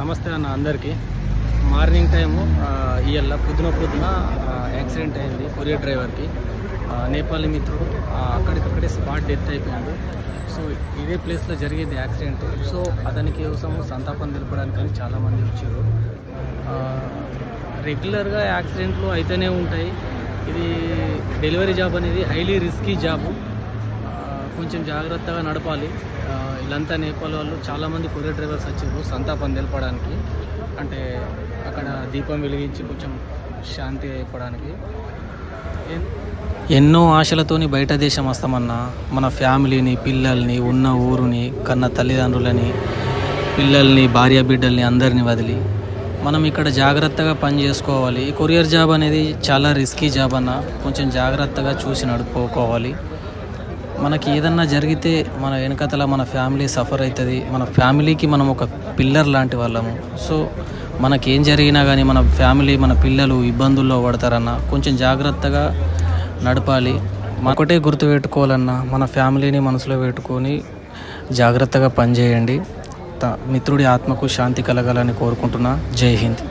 నమస్తే అన్న అందరికీ. మార్నింగ్ టైము ఇవాళ పొద్దున యాక్సిడెంట్ అయింది కొరియర్ డ్రైవర్కి. నేపాలీ మిత్రుడు అక్కడికక్కడే స్పాట్ డెత్ అయిపోయాడు. సో ఇదే ప్లేస్లో జరిగేది యాక్సిడెంట్. సో అతనికి కోసం సంతాపం తెలపడానికి చాలామంది వచ్చారు. రెగ్యులర్గా యాక్సిడెంట్లు అయితేనే ఉంటాయి. ఇది డెలివరీ జాబ్ అనేది హైలీ రిస్కీ జాబు. కొంచెం జాగ్రత్తగా నడపాలి. వీళ్ళంతా నేపాల్ వాళ్ళు చాలామంది కొరియర్ డ్రైవర్స్ వచ్చారు సంతాపం తెలపడానికి. అంటే అక్కడ దీపం వెలిగించి కొంచెం శాంతి అయిపోవడానికి. ఎన్నో ఆశలతోని బయట దేశం వస్తామన్నా మన ఫ్యామిలీని, పిల్లల్ని, ఉన్న ఊరుని, కన్న తల్లిదండ్రులని, పిల్లల్ని, భార్య బిడ్డల్ని అందరినీ వదిలి మనం ఇక్కడ జాగ్రత్తగా పని చేసుకోవాలి. ఈ కొరియర్ జాబ్ అనేది చాలా రిస్కీ జాబ్ అన్న. కొంచెం జాగ్రత్తగా చూసి నడుపుకోవాలి. మనకి ఏదన్నా జరిగితే మన వెనకతల మన ఫ్యామిలీ సఫర్ అవుతుంది. మన ఫ్యామిలీకి మనం ఒక పిల్లర్ లాంటి వాళ్ళము. సో మనకేం జరిగినా కానీ మన ఫ్యామిలీ, మన పిల్లలు ఇబ్బందుల్లో పడతారన్న. కొంచెం జాగ్రత్తగా నడపాలి. ఒకటే గుర్తుపెట్టుకోవాలన్నా, మన ఫ్యామిలీని మనసులో పెట్టుకొని జాగ్రత్తగా పనిచేయండి. మిత్రుడి ఆత్మకు శాంతి కలగాలని కోరుకుంటున్నా. జై హింద్.